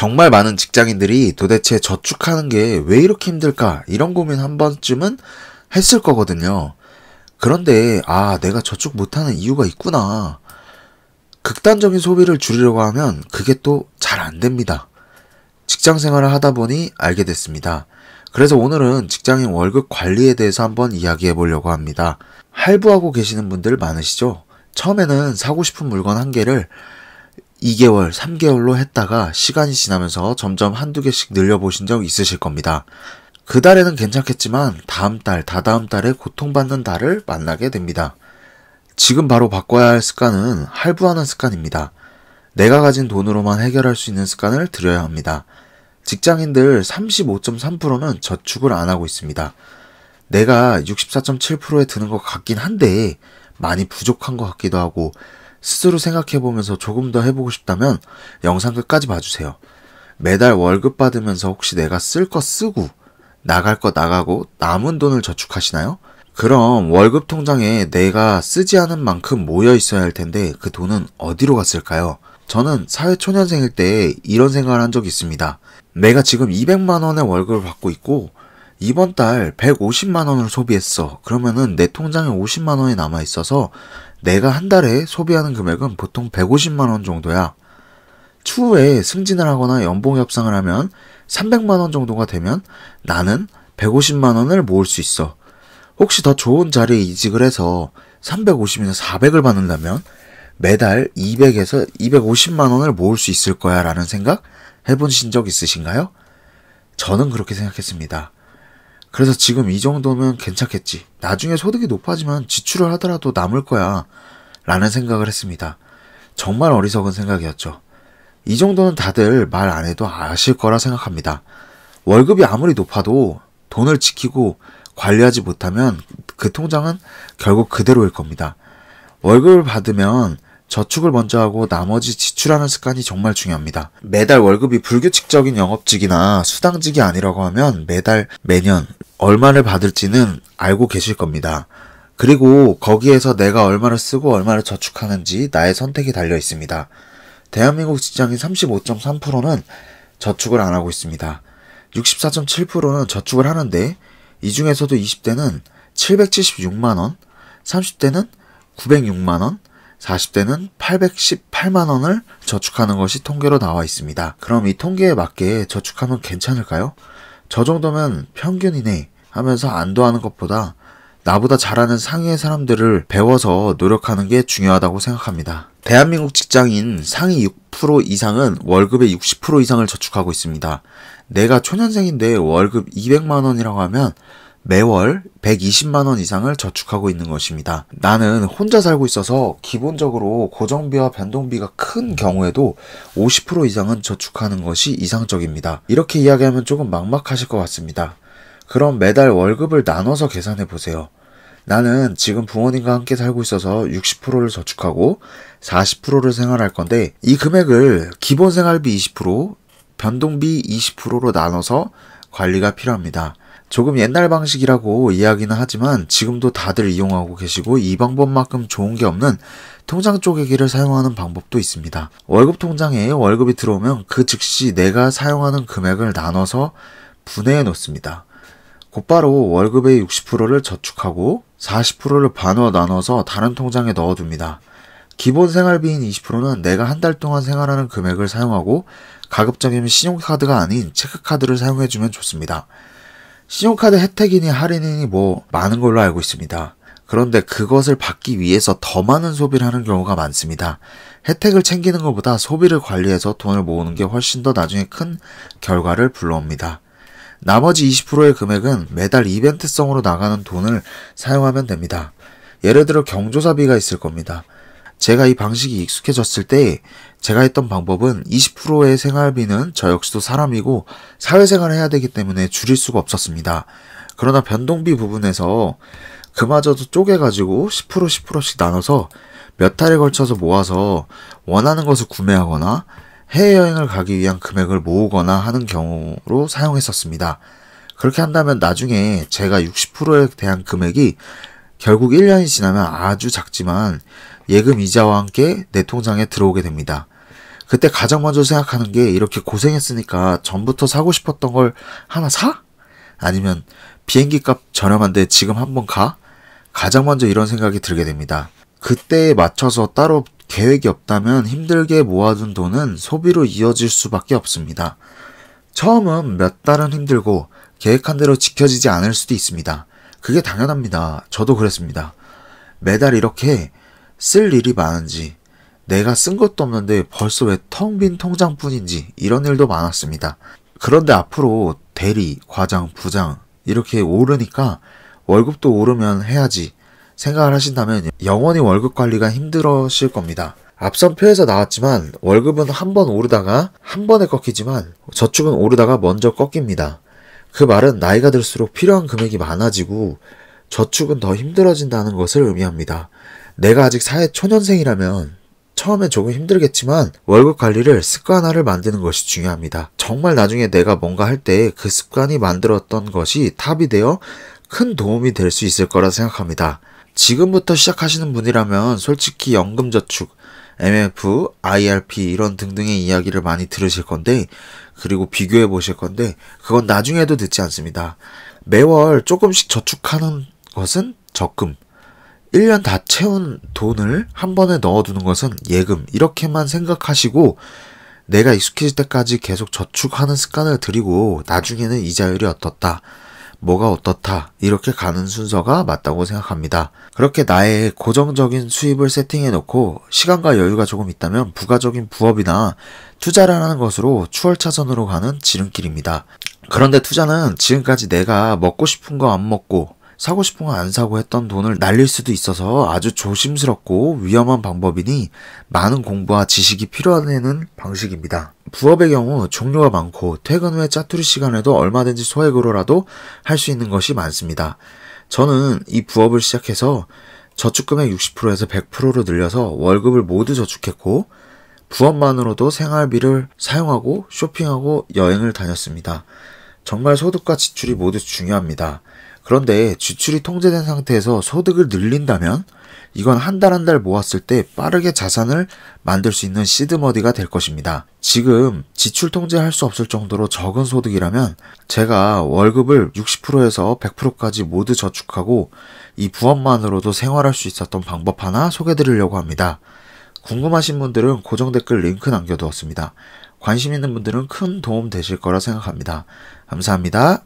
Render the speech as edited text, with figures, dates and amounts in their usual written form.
정말 많은 직장인들이 도대체 저축하는 게 왜 이렇게 힘들까? 이런 고민 한 번쯤은 했을 거거든요. 그런데, 내가 저축 못하는 이유가 있구나. 극단적인 소비를 줄이려고 하면 그게 또 잘 안 됩니다. 직장 생활을 하다 보니 알게 됐습니다. 그래서 오늘은 직장인 월급 관리에 대해서 한번 이야기해 보려고 합니다. 할부하고 계시는 분들 많으시죠? 처음에는 사고 싶은 물건 한 개를 2개월, 3개월로 했다가 시간이 지나면서 점점 한두 개씩 늘려보신 적 있으실 겁니다. 그 달에는 괜찮겠지만 다음 달, 다다음 달에 고통받는 달을 만나게 됩니다. 지금 바로 바꿔야 할 습관은 할부하는 습관입니다. 내가 가진 돈으로만 해결할 수 있는 습관을 들여야 합니다. 직장인들 35.3%는 저축을 안 하고 있습니다. 내가 64.7%에 드는 것 같긴 한데 많이 부족한 것 같기도 하고 스스로 생각해보면서 조금 더 해보고 싶다면 영상 끝까지 봐주세요. 매달 월급 받으면서 혹시 내가 쓸 거 쓰고 나갈 거 나가고 남은 돈을 저축하시나요? 그럼 월급 통장에 내가 쓰지 않은 만큼 모여 있어야 할 텐데 그 돈은 어디로 갔을까요? 저는 사회초년생일 때 이런 생각을 한 적이 있습니다. 내가 지금 200만 원의 월급을 받고 있고 이번 달 150만 원을 소비했어. 그러면은 내 통장에 50만 원이 남아 있어서 내가 한 달에 소비하는 금액은 보통 150만 원 정도야. 추후에 승진을 하거나 연봉 협상을 하면 300만 원 정도가 되면 나는 150만 원을 모을 수 있어. 혹시 더 좋은 자리에 이직을 해서 350이나 400을 받는다면 매달 200에서 250만 원을 모을 수 있을 거야 라는 생각 해보신 적 있으신가요? 저는 그렇게 생각했습니다. 그래서 지금 이 정도면 괜찮겠지. 나중에 소득이 높아지면 지출을 하더라도 남을 거야 라는 생각을 했습니다. 정말 어리석은 생각이었죠. 이 정도는 다들 말 안 해도 아실 거라 생각합니다. 월급이 아무리 높아도 돈을 지키고 관리하지 못하면 그 통장은 결국 그대로일 겁니다. 월급을 받으면 저축을 먼저 하고 나머지 지출하는 습관이 정말 중요합니다. 매달 월급이 불규칙적인 영업직이나 수당직이 아니라고 하면 매년 얼마를 받을지는 알고 계실 겁니다. 그리고 거기에서 내가 얼마를 쓰고 얼마를 저축하는지 나의 선택이 달려 있습니다. 대한민국 직장인 35.3%는 저축을 안 하고 있습니다. 64.7%는 저축을 하는데 이 중에서도 20대는 776만원, 30대는 906만원, 40대는 818만원을 저축하는 것이 통계로 나와 있습니다. 그럼 이 통계에 맞게 저축하면 괜찮을까요? 저 정도면 평균이네 하면서 안도하는 것보다 나보다 잘하는 상위의 사람들을 배워서 노력하는 게 중요하다고 생각합니다. 대한민국 직장인 상위 6% 이상은 월급의 60% 이상을 저축하고 있습니다. 내가 초년생인데 월급 200만 원이라고 하면 매월 120만 원 이상을 저축하고 있는 것입니다. 나는 혼자 살고 있어서 기본적으로 고정비와 변동비가 큰 경우에도 50% 이상은 저축하는 것이 이상적입니다. 이렇게 이야기하면 조금 막막하실 것 같습니다. 그럼 매달 월급을 나눠서 계산해 보세요. 나는 지금 부모님과 함께 살고 있어서 60%를 저축하고 40%를 생활할 건데 이 금액을 기본 생활비 20%, 변동비 20%로 나눠서 관리가 필요합니다. 조금 옛날 방식이라고 이야기는 하지만 지금도 다들 이용하고 계시고 이 방법만큼 좋은 게 없는 통장 쪼개기를 사용하는 방법도 있습니다. 월급 통장에 월급이 들어오면 그 즉시 내가 사용하는 금액을 나눠서 분해해 놓습니다. 곧바로 월급의 60%를 저축하고 40%를 반으로 나눠서 다른 통장에 넣어둡니다. 기본 생활비인 20%는 내가 한 달 동안 생활하는 금액을 사용하고 가급적이면 신용카드가 아닌 체크카드를 사용해주면 좋습니다. 신용카드 혜택이니 할인이니 많은 걸로 알고 있습니다. 그런데 그것을 받기 위해서 더 많은 소비를 하는 경우가 많습니다. 혜택을 챙기는 것보다 소비를 관리해서 돈을 모으는 게 훨씬 더 나중에 큰 결과를 불러옵니다. 나머지 20%의 금액은 매달 이벤트성으로 나가는 돈을 사용하면 됩니다. 예를 들어 경조사비가 있을 겁니다. 제가 이 방식이 익숙해졌을 때 제가 했던 방법은 20%의 생활비는 저 역시도 사람이고 사회생활을 해야 되기 때문에 줄일 수가 없었습니다. 그러나 변동비 부분에서 그마저도 쪼개가지고 10% 10%씩 나눠서 몇 달에 걸쳐서 모아서 원하는 것을 구매하거나 해외여행을 가기 위한 금액을 모으거나 하는 경우로 사용했었습니다. 그렇게 한다면 나중에 제가 60%에 대한 금액이 결국 1년이 지나면 아주 작지만 예금 이자와 함께 내 통장에 들어오게 됩니다. 그때 가장 먼저 생각하는 게 이렇게 고생했으니까 전부터 사고 싶었던 걸 하나 사? 아니면 비행기값 저렴한데 지금 한번 가? 가장 먼저 이런 생각이 들게 됩니다. 그때에 맞춰서 따로 계획이 없다면 힘들게 모아둔 돈은 소비로 이어질 수밖에 없습니다. 처음은 몇 달은 힘들고 계획한 대로 지켜지지 않을 수도 있습니다. 그게 당연합니다. 저도 그랬습니다. 매달 이렇게 쓸 일이 많은지, 내가 쓴 것도 없는데 벌써 왜 텅 빈 통장뿐인지 이런 일도 많았습니다. 그런데 앞으로 대리, 과장, 부장 이렇게 오르니까 월급도 오르면 해야지 생각을 하신다면 영원히 월급 관리가 힘들어질 겁니다. 앞선 표에서 나왔지만 월급은 한 번 오르다가 한 번에 꺾이지만 저축은 오르다가 먼저 꺾입니다. 그 말은 나이가 들수록 필요한 금액이 많아지고 저축은 더 힘들어진다는 것을 의미합니다. 내가 아직 사회 초년생이라면 처음엔 조금 힘들겠지만 월급 관리를 습관화를 만드는 것이 중요합니다. 정말 나중에 내가 뭔가 할 때 그 습관이 만들었던 것이 탑이 되어 큰 도움이 될 수 있을 거라 생각합니다. 지금부터 시작하시는 분이라면 솔직히 연금저축, MF, IRP 이런 등등의 이야기를 많이 들으실 건데, 그리고 비교해 보실 건데 그건 나중에도 듣지 않습니다. 매월 조금씩 저축하는 것은 적금, 1년 다 채운 돈을 한 번에 넣어두는 것은 예금, 이렇게만 생각하시고 내가 익숙해질 때까지 계속 저축하는 습관을 들이고 나중에는 이자율이 어떻다, 뭐가 어떻다 이렇게 가는 순서가 맞다고 생각합니다. 그렇게 나의 고정적인 수입을 세팅해 놓고 시간과 여유가 조금 있다면 부가적인 부업이나 투자라는 것으로 추월차선으로 가는 지름길입니다. 그런데 투자는 지금까지 내가 먹고 싶은 거 안 먹고 사고 싶은 거 안 사고 했던 돈을 날릴 수도 있어서 아주 조심스럽고 위험한 방법이니 많은 공부와 지식이 필요하다는 방식입니다. 부업의 경우 종류가 많고 퇴근 후에 짜투리 시간에도 얼마든지 소액으로라도 할 수 있는 것이 많습니다. 저는 이 부업을 시작해서 저축금액 60%에서 100%로 늘려서 월급을 모두 저축했고 부업만으로도 생활비를 사용하고 쇼핑하고 여행을 다녔습니다. 정말 소득과 지출이 모두 중요합니다. 그런데 지출이 통제된 상태에서 소득을 늘린다면 이건 한 달 한 달 모았을 때 빠르게 자산을 만들 수 있는 시드머니가 될 것입니다. 지금 지출 통제할 수 없을 정도로 적은 소득이라면 제가 월급을 60%에서 100%까지 모두 저축하고 이 부업만으로도 생활할 수 있었던 방법 하나 소개드리려고 합니다. 궁금하신 분들은 고정 댓글 링크 남겨두었습니다. 관심 있는 분들은 큰 도움 되실 거라 생각합니다. 감사합니다.